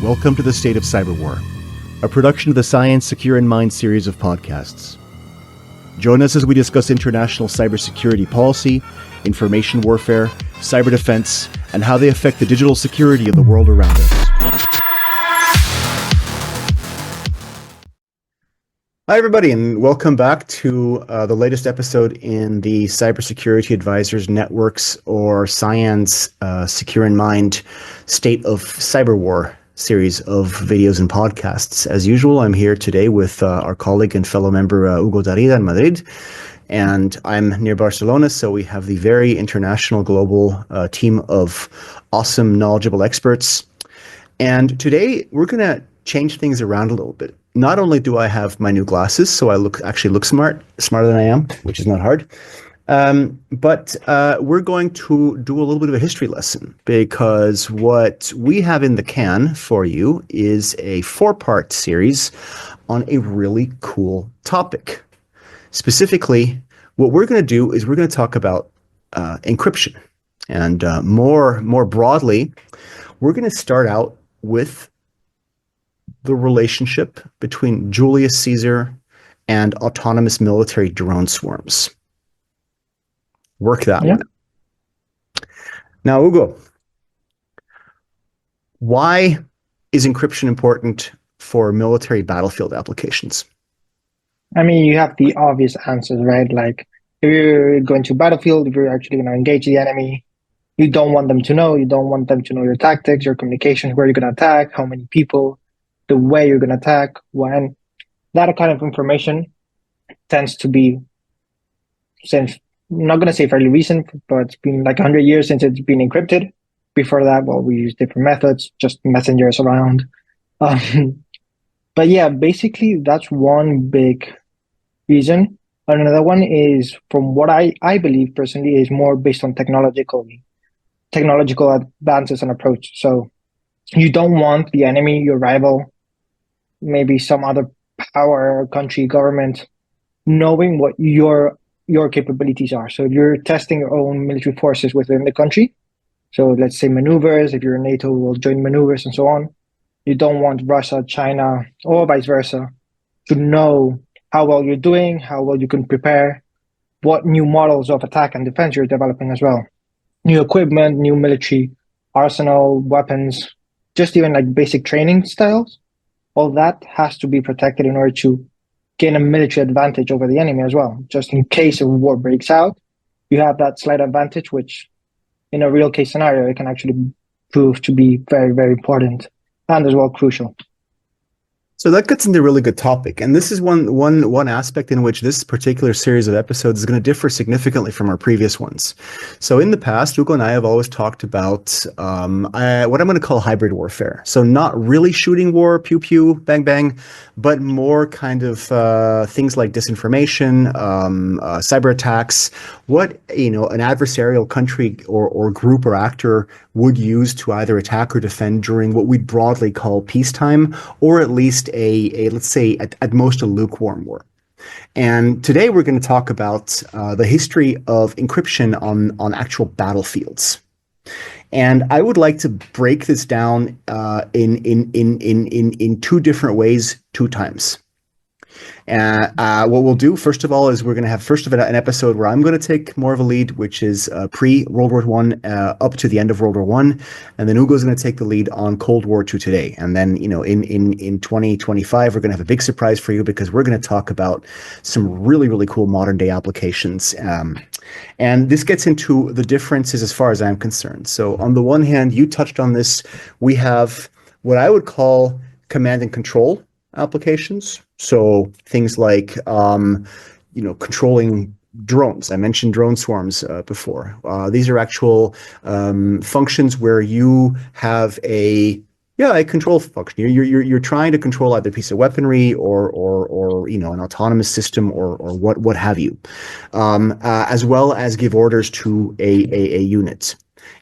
Welcome to the State of Cyber War, a production of the CyAN Secure in Mind series of podcasts. Join us as we discuss international cybersecurity policy, information warfare, cyber defense, and how they affect the digital security of the world around us. Hi, everybody, and welcome back to the latest episode in the Cybersecurity Advisors Network's, or CyAN's, Secure in Mind State of Cyber War series of videos and podcasts. As usual, I'm here today with our colleague and fellow member Hugo Tarrida in Madrid, and I'm near Barcelona, so we have the very international global team of awesome, knowledgeable experts. And today we're going to change things around a little bit. Not only do I have my new glasses, so I actually look smarter than I am, which is not hard. But we're going to do a little bit of a history lesson, because what we have in the can for you is a 4-part series on a really cool topic. Specifically, what we're going to do is we're going to talk about encryption. And more broadly, we're going to start out with the relationship between Julius Caesar and autonomous military drone swarms. Work that one. Now, Hugo, why is encryption important for military battlefield applications? I mean, you have the obvious answers, right? Like, if you're going to battlefield, if you're actually going to engage the enemy, you don't want them to know. You don't want them to know your tactics, your communications, where you're going to attack, how many people, the way you're going to attack, when. That kind of information tends to be, since, I'm not going to say fairly recent, but it's been like 100 years since it's been encrypted. Before that, well, we used different methods, just messengers around. But yeah, basically, that's one big reason. Another one is, from what I believe personally, is more based on technological advances and approach. So you don't want the enemy, your rival, maybe some other power, country, government, knowing what your capabilities are. So if you're testing your own military forces within the country, so let's say maneuvers, if you're NATO, will join maneuvers and so on, you don't want Russia, China, or vice versa to know how well you're doing, how well you can prepare, what new models of attack and defense you're developing as well. New equipment, new military arsenal, weapons, just even like basic training styles. All that has to be protected in order to gain a military advantage over the enemy as well. Just in case a war breaks out, you have that slight advantage, which in a real case scenario, it can actually prove to be very, very important and as well crucial. So that gets into a really good topic, and this is one aspect in which this particular series of episodes is going to differ significantly from our previous ones. So in the past, Hugo and I have always talked about what I'm going to call hybrid warfare. So not really shooting war, pew pew, bang bang, but more kind of things like disinformation, cyber attacks, what an adversarial country or group or actor would use to either attack or defend during what we'd broadly call peacetime, or at least a let's say at most a lukewarm war. And today we're going to talk about the history of encryption on actual battlefields. And I would like to break this down in two different ways, 2 times. What we'll do, first of all, is we're going to have an episode where I'm going to take more of a lead, which is pre-World War I up to the end of World War I, and then Hugo's going to take the lead on Cold War II today. And then, in 2025, we're going to have a big surprise for you, because we're going to talk about some really, really cool modern day applications. And this gets into the differences as far as I'm concerned. So on the one hand, you touched on this, we have what I would call command and control applications. So things like, controlling drones. I mentioned drone swarms before. These are actual functions where you have a control function. You're trying to control either a piece of weaponry or an autonomous system or what have you, as well as give orders to a unit.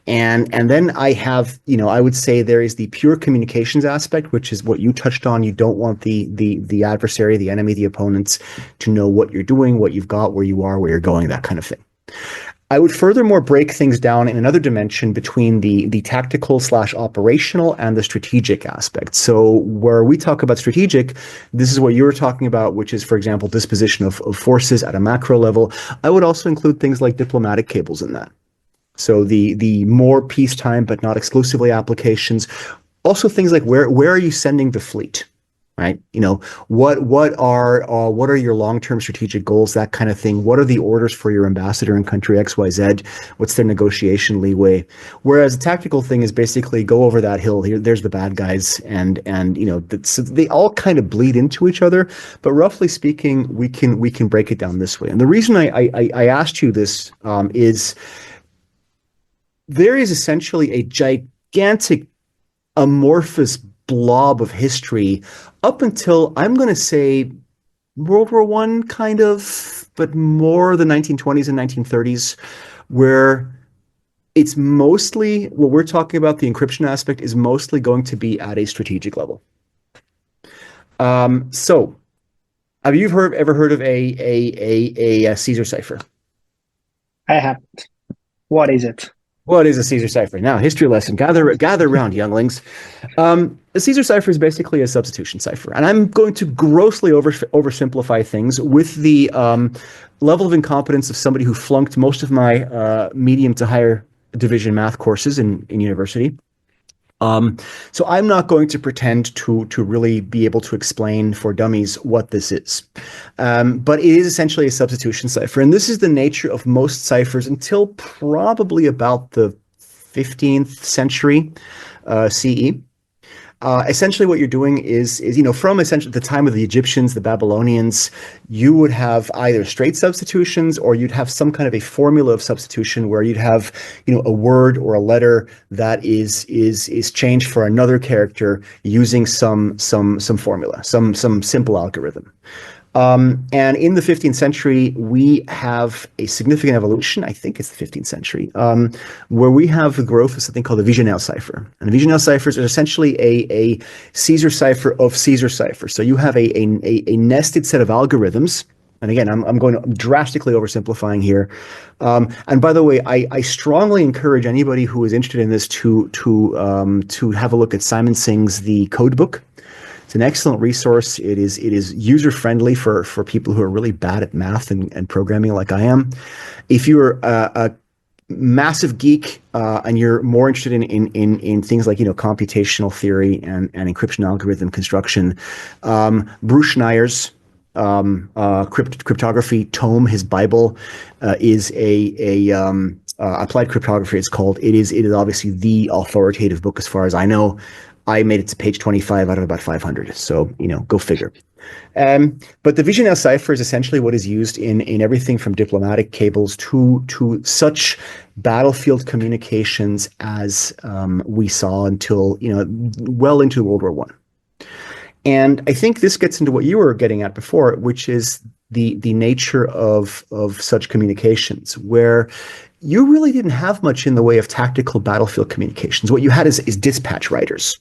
And then I have, I would say there is the pure communications aspect, which is what you touched on. You don't want the adversary, the enemy, the opponents to know what you're doing, what you've got, where you are, where you're going, that kind of thing. I would furthermore break things down in another dimension between the tactical slash operational and the strategic aspect. So where we talk about strategic, this is what you were talking about, which is, for example, disposition of forces at a macro level. I would also include things like diplomatic cables in that. So the more peacetime but not exclusively applications. Also things like where are you sending the fleet? Right? You know, what are your long-term strategic goals, that kind of thing. What are the orders for your ambassador in country XYZ? What's their negotiation leeway? Whereas a tactical thing is basically go over that hill. Here, there's the bad guys, and you know, so they all kind of bleed into each other. But roughly speaking, we can break it down this way. And the reason I asked you this is there is essentially a gigantic amorphous blob of history up until, I'm going to say, World War One, kind of, but more the 1920s and 1930s, where it's mostly what we're talking about. The encryption aspect is mostly going to be at a strategic level. So, have you ever heard of a Caesar cipher? I haven't. What is it? What is a Caesar cipher? Now, history lesson. Gather around, younglings. A Caesar cipher is basically a substitution cipher, and I'm going to grossly oversimplify things with the level of incompetence of somebody who flunked most of my medium to higher division math courses in university. So I'm not going to pretend to really be able to explain for dummies what this is. But it is essentially a substitution cipher. And this is the nature of most ciphers until probably about the 15th century CE. Essentially what you're doing is, you know, from essentially the time of the Egyptians, the Babylonians, you would have either straight substitutions or you'd have some kind of a formula of substitution where you'd have, you know, a word or a letter that is changed for another character using some formula, some simple algorithm. And in the 15th century, we have a significant evolution. I think it's the 15th century, where we have the growth of something called the Vigenère cipher. And the Vigenère ciphers are essentially a Caesar cipher of Caesar ciphers. So you have a nested set of algorithms. And again, I'm going to drastically oversimplifying here. And by the way, I strongly encourage anybody who is interested in this to have a look at Simon Singh's The Code Book. It's an excellent resource. It is user friendly for people who are really bad at math and programming like I am. If you're a massive geek and you're more interested in things like, you know, computational theory and encryption algorithm construction, Bruce Schneier's cryptography tome, his Bible, is a applied cryptography. It's called. It is obviously the authoritative book as far as I know. I made it to page 25 out of about 500. So, you know, go figure. But the Vigenère cipher is essentially what is used in everything from diplomatic cables to such battlefield communications as we saw until, you know, well into World War One. And I think this gets into what you were getting at before, which is the nature of such communications, where you really didn't have much in the way of tactical battlefield communications. What you had is dispatch riders.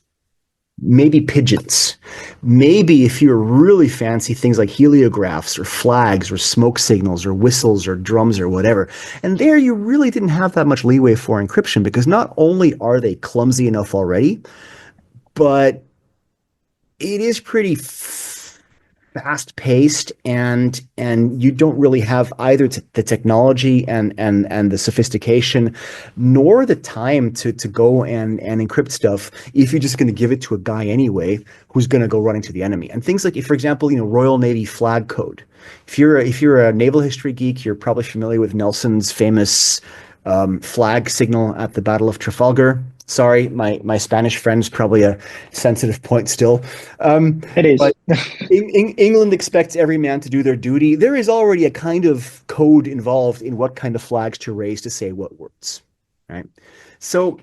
Maybe pigeons, maybe if you're really fancy, things like heliographs or flags or smoke signals or whistles or drums or whatever. And there you really didn't have that much leeway for encryption, because not only are they clumsy enough already, but it is pretty fast paced, and you don't really have either the technology and the sophistication nor the time to go and encrypt stuff if you're just going to give it to a guy anyway who's going to go running to the enemy. And things like, if, for example, you know, Royal Navy flag code. If you're a naval history geek, you're probably familiar with Nelson's famous flag signal at the Battle of Trafalgar. Sorry, my Spanish friend's probably a sensitive point still. It is. But England expects every man to do their duty. There is already a kind of code involved in what kind of flags to raise to say what words, right? So,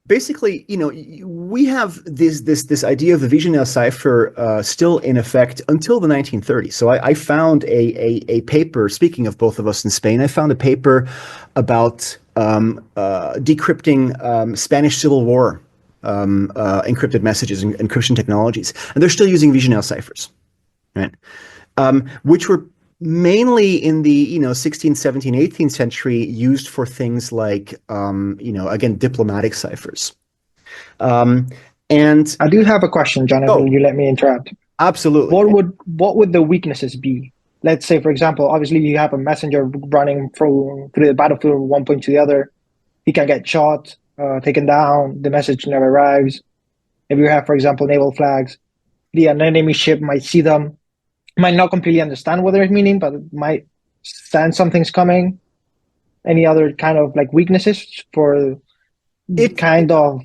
basically, you know, we have this idea of the Vigenère cipher still in effect until the 1930s. So I found a paper, speaking of both of us in Spain, I found a paper about decrypting Spanish Civil War encrypted messages and encryption technologies. And they're still using Vigenère ciphers, right? Which were mainly in the 16th, 17th, 18th century, used for things like again, diplomatic ciphers. Um, and I do have a question, Jonathan. oh, You let me interrupt. absolutely. What would the weaknesses be? Let's say, for example, obviously you have a messenger running through the battlefield from one point to the other. He can get shot, taken down. The message never arrives. If you have, for example, naval flags, an enemy ship might see them, might not completely understand what they're meaning, but it might sense something's coming. Any other kind of like weaknesses for It kind of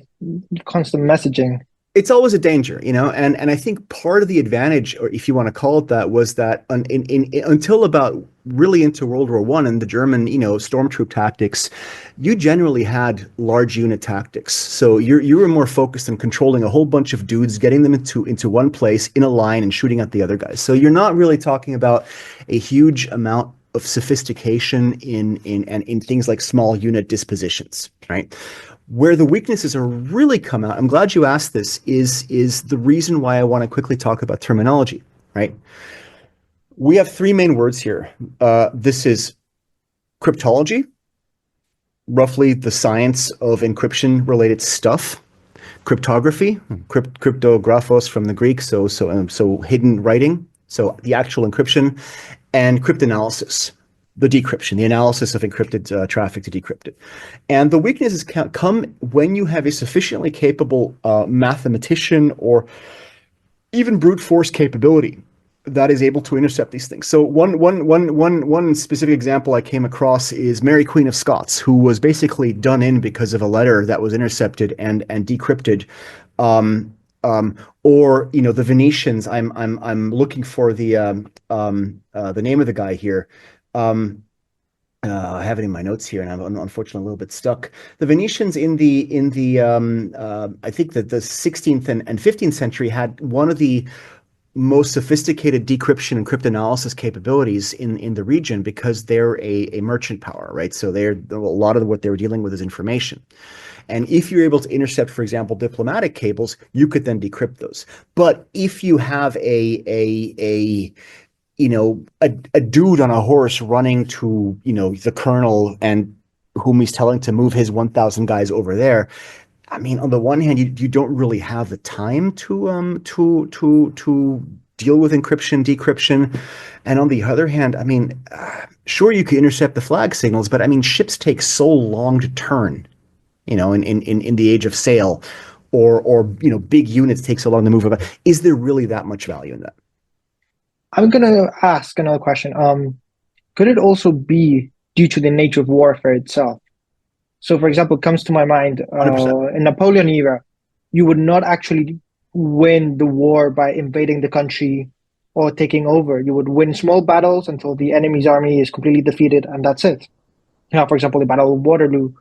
constant messaging? it's always a danger, and I think part of the advantage, or if you want to call it that, was that until about really into World War One and the German, stormtroop tactics, you generally had large unit tactics. So you were more focused on controlling a whole bunch of dudes, getting them into one place in a line and shooting at the other guys. So you're not really talking about a huge amount of sophistication in things like small unit dispositions, right? Where the weaknesses are really come out, I'm glad you asked this, is the reason why I want to quickly talk about terminology, right? We have three main words here. This is cryptology, roughly the science of encryption related stuff. Cryptography, cryptographos from the Greek, so hidden writing, so the actual encryption, and cryptanalysis, the decryption, the analysis of encrypted traffic to decrypt it. And the weaknesses come when you have a sufficiently capable mathematician or even brute force capability that is able to intercept these things. So one specific example I came across is Mary Queen of Scots, who was basically done in because of a letter that was intercepted and decrypted. Or the Venetians. I'm looking for the name of the guy here. Um, I have it in my notes here, and I'm unfortunately a little bit stuck. The Venetians in the I think that the 16th and 15th century had one of the most sophisticated decryption and cryptanalysis capabilities in the region because they're a merchant power, right? So a lot of what they were dealing with is information. And if you're able to intercept, for example, diplomatic cables, you could then decrypt those. But if you have a dude on a horse running to, the colonel and whom he's telling to move his 1,000 guys over there, I mean, on the one hand, you don't really have the time to deal with encryption, decryption, and on the other hand, I mean, sure you can intercept the flag signals, but I mean, ships take so long to turn, in the age of sail, or big units take so long to move about. Is there really that much value in that? I'm gonna ask another question. Could it also be due to the nature of warfare itself? So, for example, it comes to my mind 100%. in Napoleon era, you would not actually win the war by invading the country or taking over. You would win small battles until the enemy's army is completely defeated, and that's it. For example, the Battle of Waterloo.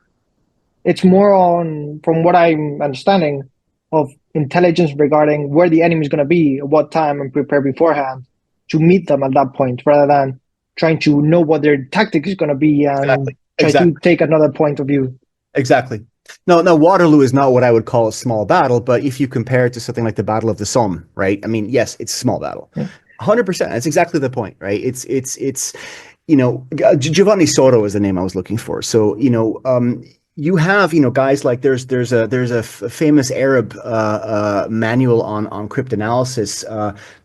It's more on, from what I'm understanding, of intelligence regarding where the enemy is going to be, at what time, and prepare beforehand to meet them at that point, rather than trying to know what their tactic is going to be and Exactly. try to Exactly. take another point of view. Exactly. No, Waterloo is not what I would call a small battle, but if you compare it to something like the Battle of the Somme, right? I mean, yes, it's a small battle. 100%. That's exactly the point, right? It's Giovanni Soto is the name I was looking for. So, you have, guys like there's a famous Arab manual on cryptanalysis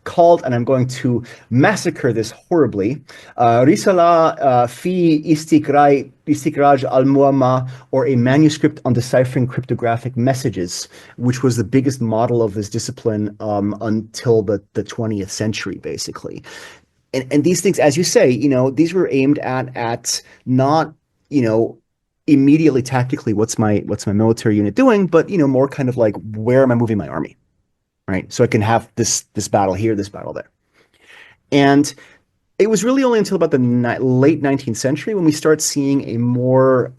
called, and I'm going to massacre this horribly, Risala fi Istikraj al-Muamma, or a manuscript on deciphering cryptographic messages, which was the biggest model of this discipline until the 20th century, basically. And these things, as you say, these were aimed at not, immediately tactically what's my military unit doing, but more kind of like, where am I moving my army, right? So I can have this battle here, this battle there. And it was really only until about the late 19th century when we start seeing a more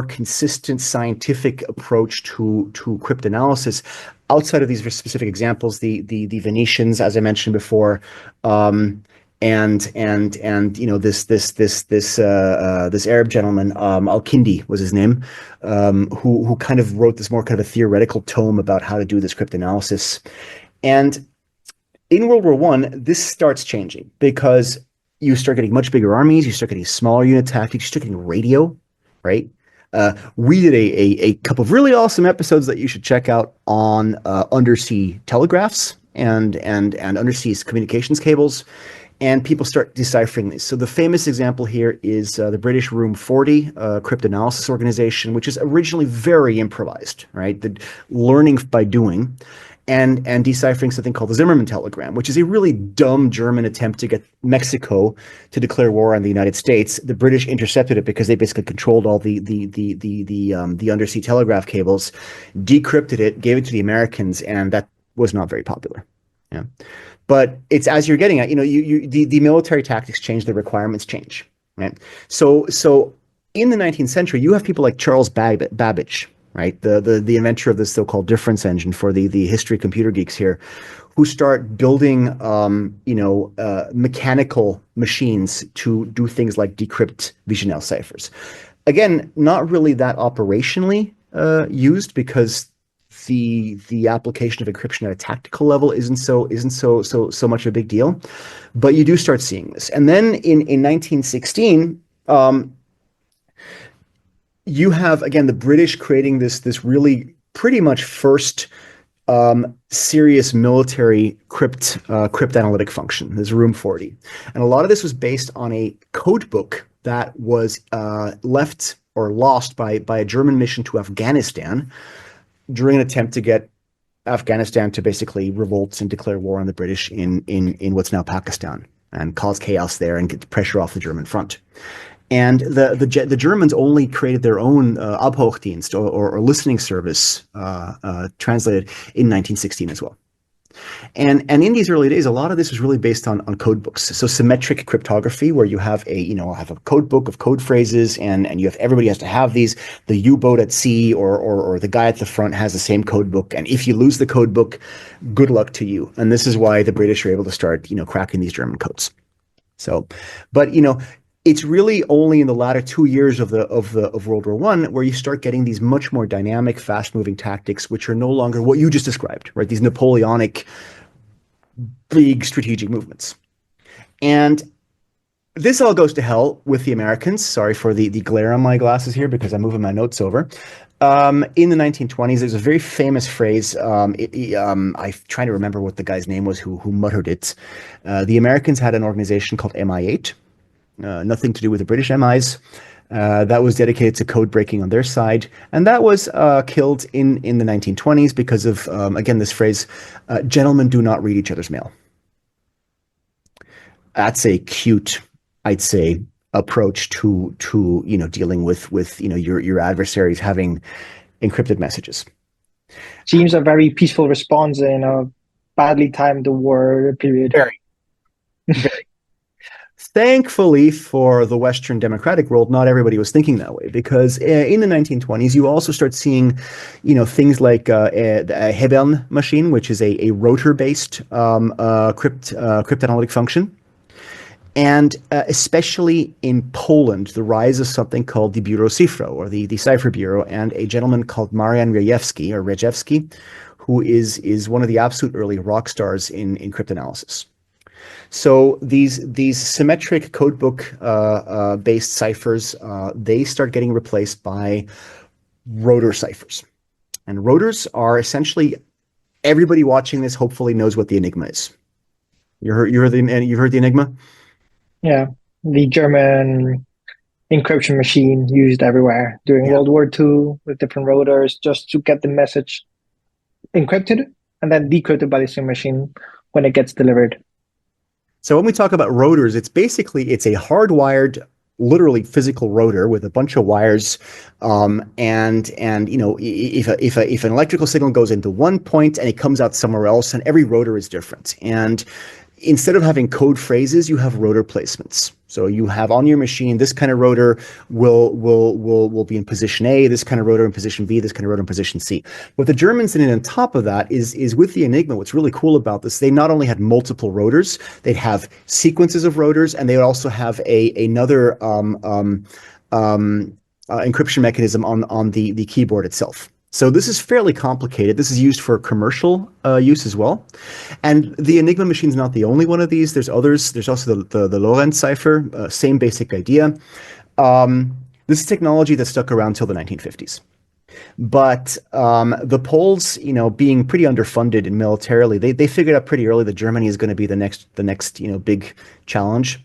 consistent scientific approach to cryptanalysis. Outside of these specific examples, the Venetians, as I mentioned before, and this Arab gentleman, Al-Kindi was his name, who kind of wrote this more kind of a theoretical tome about how to do this cryptanalysis. And In World War One, this starts changing because you start getting much bigger armies, you start getting smaller unit tactics, you start getting radio, right? We did a couple of really awesome episodes that you should check out on undersea telegraphs and undersea communications cables, and people start deciphering these. So the famous example here is the British Room 40 cryptanalysis organization, which is originally very improvised, right? The learning by doing and deciphering something called the Zimmerman telegram, which is a really dumb German attempt to get Mexico to declare war on the United States. The British intercepted it because they basically controlled all the undersea telegraph cables, decrypted it, gave it to the Americans, and that was not very popular. Yeah. But it's as you're getting at, the military tactics change, the requirements change, right? So in the 19th century, you have people like Charles Babbage, right? The inventor of the so-called difference engine for the history computer geeks here, who start building mechanical machines to do things like decrypt Vigenel ciphers. Again, not really that operationally used because the application of encryption at a tactical level isn't so much a big deal, but you do start seeing this. And then in 1916, you have again the British creating this really pretty much first serious military cryptanalytic function, this Room 40, and a lot of this was based on a code book that was left or lost by a German mission to Afghanistan during an attempt to get Afghanistan to basically revolt and declare war on the British in what's now Pakistan and cause chaos there and get pressure off the German front. And the Germans only created their own Abhördienst or listening service, translated in 1916 as well. And in these early days, a lot of this was really based on code books. So symmetric cryptography, where you have a code book of code phrases, and everybody has to have these. The U-boat at sea or the guy at the front has the same code book, and if you lose the code book, good luck to you. And this is why the British are able to start cracking these German codes. So, but it's really only in the latter 2 years of World War I where you start getting these much more dynamic, fast-moving tactics, which are no longer what you just described, right? These Napoleonic, big strategic movements. And this all goes to hell with the Americans. Sorry for the glare on my glasses here because I'm moving my notes over. In the 1920s, there's a very famous phrase. I'm trying to remember what the guy's name was who muttered it. The Americans had an organization called MI8. Nothing to do with the British MIs. That was dedicated to code breaking on their side. And that was killed in the 1920s because of, again, this phrase, gentlemen do not read each other's mail. That's a cute, I'd say, approach to dealing with your adversaries having encrypted messages. Seems a very peaceful response in a badly timed war period. Very. Thankfully for the Western democratic world, not everybody was thinking that way, because in the 1920s, you also start seeing, things like a Hebern machine, which is a rotor-based cryptanalytic function. And especially in Poland, the rise of something called the Bureau Cifro, or the Cipher Bureau, and a gentleman called Marian Rejewski, who is one of the absolute early rock stars in cryptanalysis. So these symmetric codebook based ciphers, they start getting replaced by rotor ciphers. And rotors are essentially, everybody watching this hopefully knows what the Enigma is. You've heard the Enigma? Yeah, the German encryption machine used everywhere during World War II with different rotors just to get the message encrypted and then decrypted by the same machine when it gets delivered. So when we talk about rotors, it's a hardwired, literally physical rotor with a bunch of wires, and if an electrical signal goes into one point and it comes out somewhere else, and every rotor is different. And instead of having code phrases, you have rotor placements. So you have on your machine, this kind of rotor will be in position A, this kind of rotor in position B, this kind of rotor in position C. What the Germans did on top of that is with the Enigma, what's really cool about this, they not only had multiple rotors, they'd have sequences of rotors, and they would also have another encryption mechanism on the keyboard itself. So this is fairly complicated. This is used for commercial use as well. And the Enigma machine is not the only one of these. There's others. There's also the Lorentz cipher, same basic idea. This is technology that stuck around till the 1950s. But the Poles, being pretty underfunded and militarily, they figured out pretty early that Germany is going to be the next big challenge.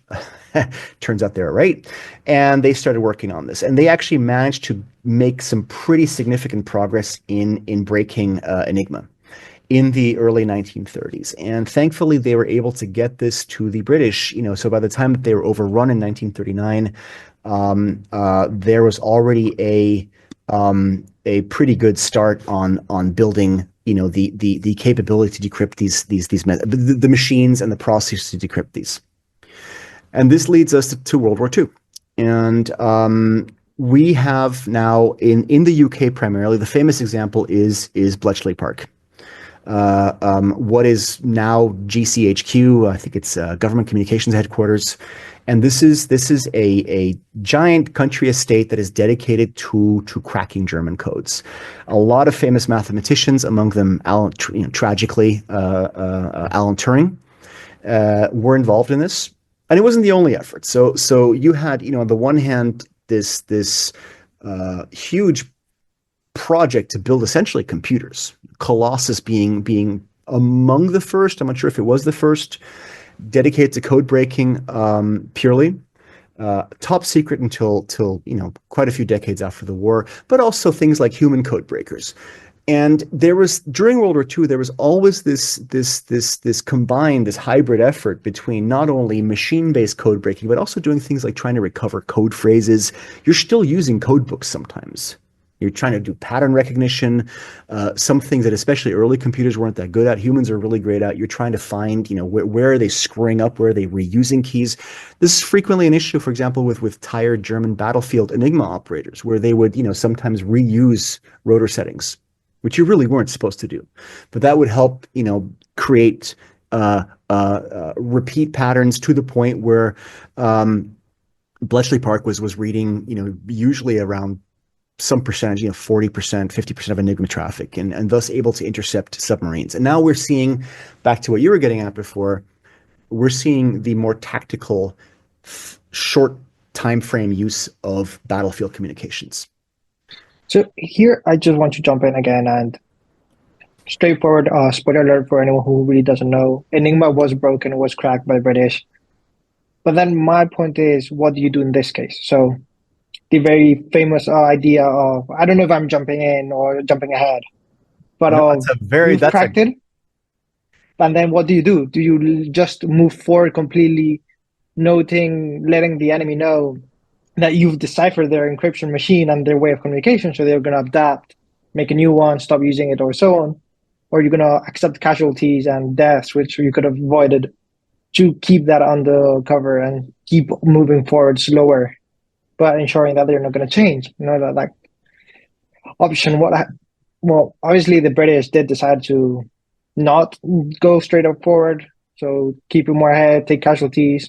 Turns out they were right, and they started working on this, and they actually managed to make some pretty significant progress in breaking Enigma in the early 1930s. And thankfully, they were able to get this to the British. So by the time that they were overrun in 1939, there was already a pretty good start on building the capability to decrypt the machines and the processes to decrypt these. And this leads us to World War II. And we have now in the UK primarily, the famous example is Bletchley Park. What is now GCHQ, I think it's Government Communications Headquarters. And this is a giant country estate that is dedicated to cracking German codes. A lot of famous mathematicians, among them tragically Alan Turing, were involved in this. And it wasn't the only effort. So you had, on the one hand, this huge project to build essentially computers. Colossus being among the first. I'm not sure if it was the first dedicated to code breaking purely. Top secret until quite a few decades after the war, but also things like human code breakers. And there was, during World War II, there was always this combined, this hybrid effort between not only machine-based code breaking, but also doing things like trying to recover code phrases. You're still using code books sometimes. You're trying to do pattern recognition, some things that especially early computers weren't that good at. Humans are really great at. You're trying to find, where are they screwing up? Where are they reusing keys? This is frequently an issue, for example, with tired German battlefield Enigma operators, where they would, sometimes reuse rotor settings, which you really weren't supposed to do. But that would help, create repeat patterns to the point where Bletchley Park was reading, usually around some percentage, 40%, 50% of Enigma traffic, and thus able to intercept submarines. And now we're seeing, back to what you were getting at before, we're seeing the more tactical, short time frame use of battlefield communications. So here, I just want to jump in again and straightforward spoiler alert for anyone who really doesn't know. Enigma was broken, was cracked by the British. But then my point is, what do you do in this case? So the very famous idea of, I don't know if I'm jumping in or jumping ahead, but No, that's cracked it. And then what do you do? Do you just move forward completely, letting the enemy know that you've deciphered their encryption machine and their way of communication, so they're going to adapt, make a new one, stop using it, or so on? Or you're going to accept casualties and deaths, which you could have avoided, to keep that under cover and keep moving forward slower, but ensuring that they're not going to change. That option. Well, obviously the British did decide to not go straight up forward, so keep it more ahead, take casualties,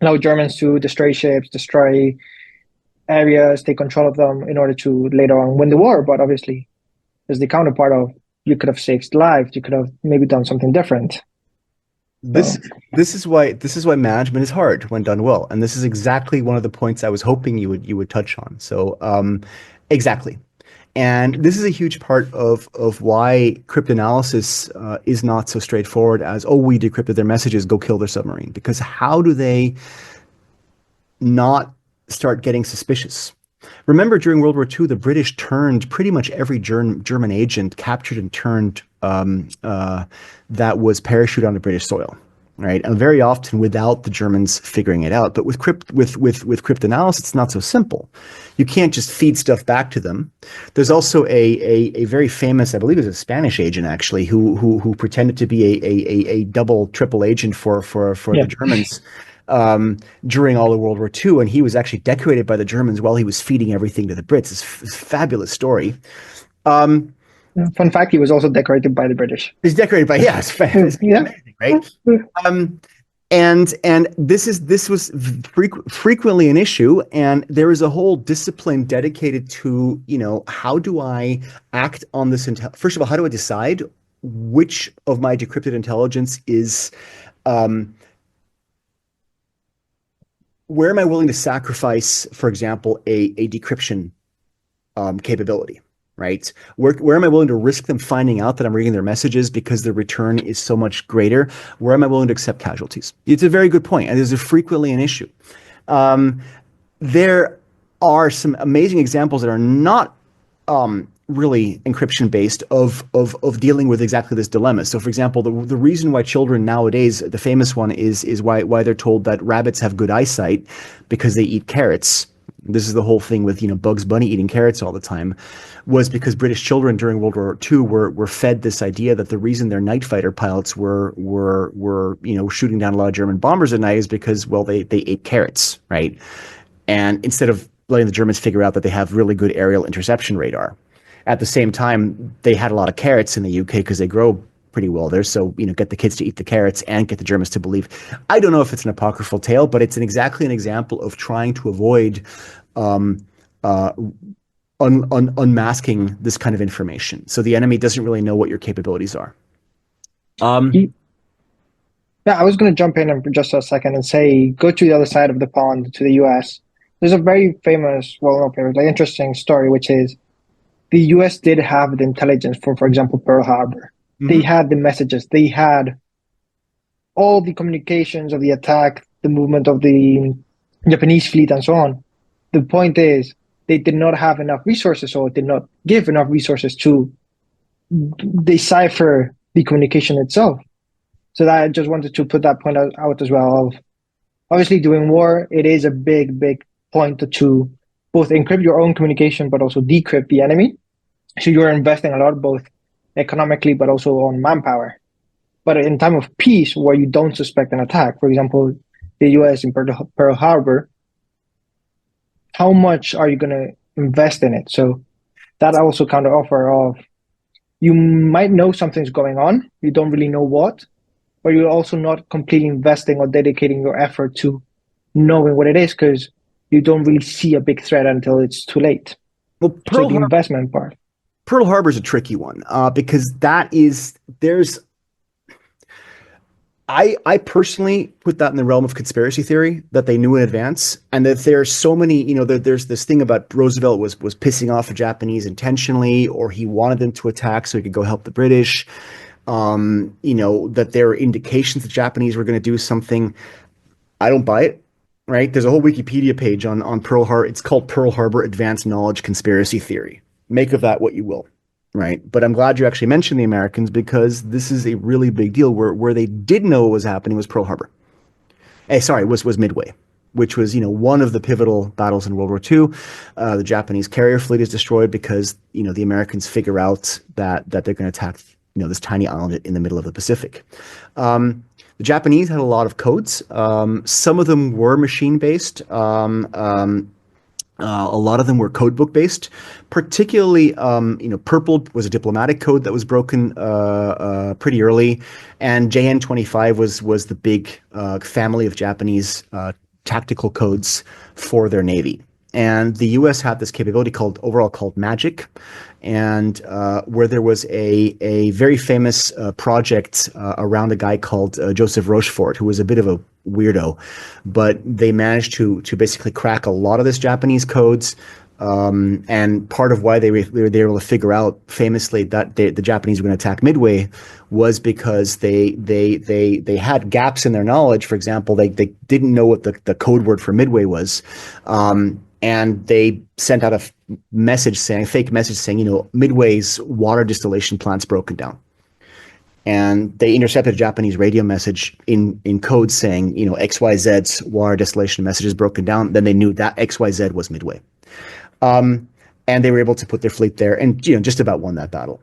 allow Germans to destroy ships, destroy areas, take control of them in order to later on win the war. But obviously, there's the counterpart of, you could have saved lives, you could have maybe done something different. This is why management is hard when done well, and this is exactly one of the points I was hoping you would touch on. So exactly, and this is a huge part of why cryptanalysis is not so straightforward as, oh, we decrypted their messages, go kill their submarine. Because how do they not start getting suspicious? Remember, during World War II, the British turned pretty much every German agent captured and turned that was parachuted onto British soil, right? And very often without the Germans figuring it out. But with cryptanalysis, it's not so simple. You can't just feed stuff back to them. There's also a very famous, I believe it was a Spanish agent actually, who pretended to be a double, triple agent for the Germans. During all of World War II, and he was actually decorated by the Germans while he was feeding everything to the Brits. It's a fabulous story. Fun fact, he was also decorated by the British. He's decorated by, it's amazing, right? And this was frequently an issue, and there is a whole discipline dedicated to, how do I act on this first of all, how do I decide which of my decrypted intelligence is, um, where am I willing to sacrifice, for example, a decryption capability, right? Where am I willing to risk them finding out that I'm reading their messages because the return is so much greater? Where am I willing to accept casualties? It's a very good point, and there's frequently an issue. Um, there are some amazing examples that are not really encryption based of dealing with exactly this dilemma. So, for example, the reason why children nowadays, the famous one is why they're told that rabbits have good eyesight because they eat carrots. This is the whole thing with Bugs Bunny eating carrots all the time, was because British children during World War II were fed this idea that the reason their night fighter pilots were shooting down a lot of German bombers at night is because, well, they ate carrots, right? And instead of letting the Germans figure out that they have really good aerial interception radar. At the same time, they had a lot of carrots in the UK because they grow pretty well there. So, get the kids to eat the carrots and get the Germans to believe. I don't know if it's an apocryphal tale, but it's exactly an example of trying to avoid um, uh, unmasking this kind of information. So the enemy doesn't really know what your capabilities are. Yeah, I was going to jump in for just a second and say, go to the other side of the pond, to the US. There's a very famous, well, not famous, like interesting story, which is the US did have the intelligence for example, Pearl Harbor. They Mm-hmm. had the messages, they had all the communications of the attack, the movement of the Japanese fleet, and so on. The point is, they did not have enough resources, or did not give enough resources to decipher the communication itself. So that I just wanted to put that point out as well. Of obviously, doing war, it is a big point to both encrypt your own communication, but also decrypt the enemy. So you're investing a lot, both economically, but also on manpower. But in time of peace, where you don't suspect an attack, for example, the US in Pearl Harbor, how much are you going to invest in it? So that also counter offer of, you might know something's going on, you don't really know what, but you're also not completely investing or dedicating your effort to knowing what it is, because you don't really see a big threat until it's too late. Well, So the investment part. Pearl Harbor is a tricky one because I personally put that in the realm of conspiracy theory, that they knew in advance, and that there's so many, there's this thing about Roosevelt was pissing off the Japanese intentionally, or he wanted them to attack so he could go help the British. That there are indications the Japanese were going to do something. I don't buy it. Right? There's a whole Wikipedia page on Pearl Harbor. It's called Pearl Harbor Advanced Knowledge Conspiracy Theory. Make of that what you will. Right. But I'm glad you actually mentioned the Americans, because this is a really big deal. Where they did know what was happening was Pearl Harbor. Sorry, was Midway, which was, one of the pivotal battles in World War II. The Japanese carrier fleet is destroyed because, the Americans figure out that they're going to attack, this tiny island in the middle of the Pacific. The Japanese had a lot of codes. Some of them were machine based. A lot of them were codebook based. Particularly, Purple was a diplomatic code that was broken pretty early, and JN25 was the big family of Japanese tactical codes for their navy. And the U.S. had this capability called Magic, and where there was a very famous project around a guy called Joseph Rochefort, who was a bit of a weirdo, but they managed to basically crack a lot of this Japanese codes. And part of why they were able to figure out famously that the Japanese were going to attack Midway was because they had gaps in their knowledge. For example, they didn't know what the code word for Midway was. And they sent out a fake message saying, Midway's water distillation plant's broken down. And they intercepted a Japanese radio message in code saying, XYZ's water distillation message is broken down. Then they knew that XYZ was Midway. And they were able to put their fleet there and, just about won that battle.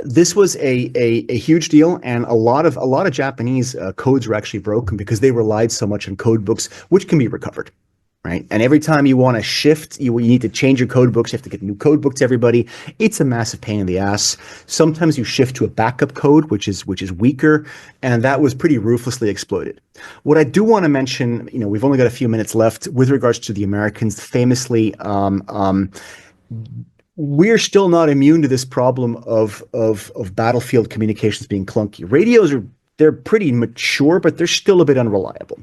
This was a huge deal, and a lot of Japanese codes were actually broken because they relied so much on code books, which can be recovered. right? And every time you want to shift, you need to change your code books. You have to get new code books to everybody. It's a massive pain in the ass. Sometimes you shift to a backup code, which is weaker, and that was pretty ruthlessly exploited. What I do want to mention, we've only got a few minutes left with regards to the Americans. Famously, we're still not immune to this problem of battlefield communications being clunky. Radios they're pretty mature, but they're still a bit unreliable.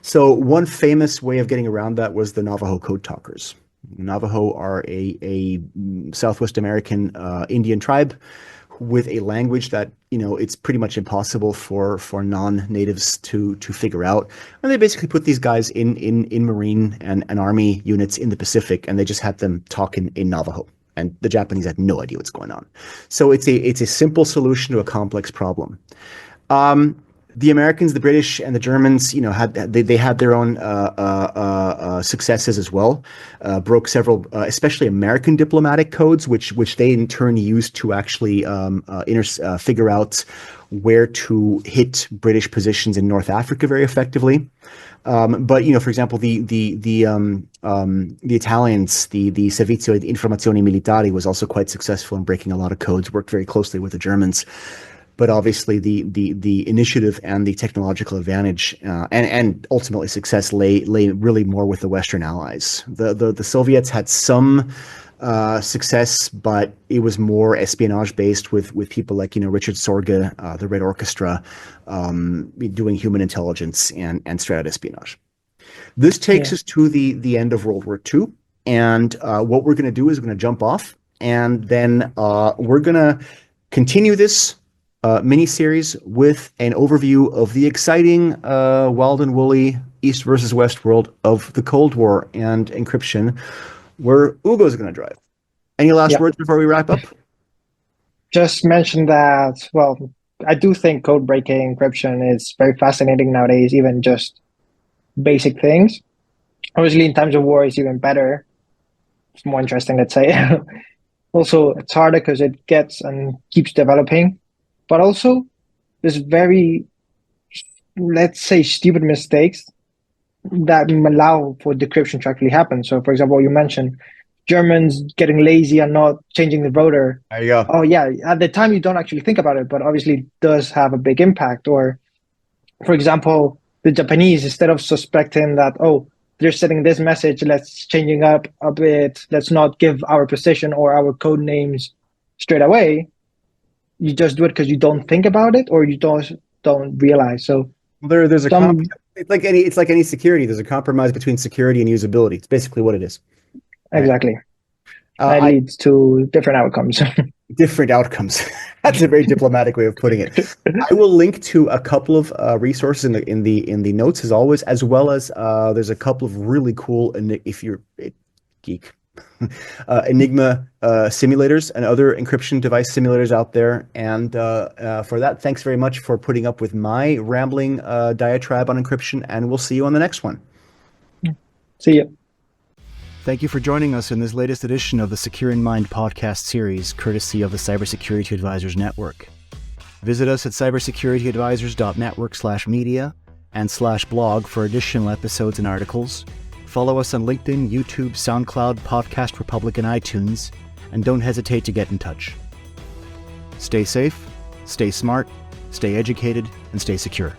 So one famous way of getting around that was the Navajo code talkers. Navajo are a Southwest American Indian tribe with a language that, it's pretty much impossible for non-natives to figure out. And they basically put these guys in Marine and Army units in the Pacific, and they just had them talk in Navajo. And the Japanese had no idea what's going on. So it's a simple solution to a complex problem. The Americans, the British, and the Germans, had their own successes as well. Broke several, especially American diplomatic codes, which they in turn used to actually figure out where to hit British positions in North Africa very effectively. But for example, the Italians, the Servizio di Informazioni Militari was also quite successful in breaking a lot of codes. Worked very closely with the Germans. But obviously, the initiative and the technological advantage and ultimately success lay really more with the Western allies. The Soviets had some success, but it was more espionage based with people like Richard Sorge, the Red Orchestra, doing human intelligence and strat espionage. This takes us to the end of World War II, and what we're going to do is we're going to jump off, and then we're going to continue this mini-series with an overview of the exciting, wild and woolly East versus West world of the Cold War and encryption, where Hugo's going to drive. Any last words before we wrap up? Just mention that, well, I do think code breaking encryption is very fascinating nowadays, even just basic things. Obviously, in times of war, it's even better. It's more interesting, let's say. Also, it's harder because it gets and keeps developing. But also, there's very, let's say, stupid mistakes that allow for decryption to actually happen. So, for example, you mentioned Germans getting lazy and not changing the voter. There you go. Oh, yeah. At the time, you don't actually think about it, but obviously it does have a big impact. Or, for example, the Japanese, instead of suspecting that, oh, they're sending this message, let's changing up a bit, let's not give our position or our code names straight away. You just do it because you don't think about it or you don't realize. So there's a it's like any security. There's a compromise between security and usability. It's basically what it is. Exactly. That leads to different outcomes. Different outcomes. That's a very diplomatic way of putting it. I will link to a couple of resources in the notes as always, as well as there's a couple of really cool, if you're a geek, Enigma simulators and other encryption device simulators out there. And for that, thanks very much for putting up with my rambling diatribe on encryption, and we'll see you on the next one. See you. Thank you for joining us in this latest edition of the Secure in Mind podcast series, courtesy of the Cybersecurity Advisors Network. Visit us at cybersecurityadvisors.network/media and /blog for additional episodes and articles. Follow us on LinkedIn, YouTube, SoundCloud, Podcast Republic, and iTunes, and don't hesitate to get in touch. Stay safe, stay smart, stay educated, and stay secure.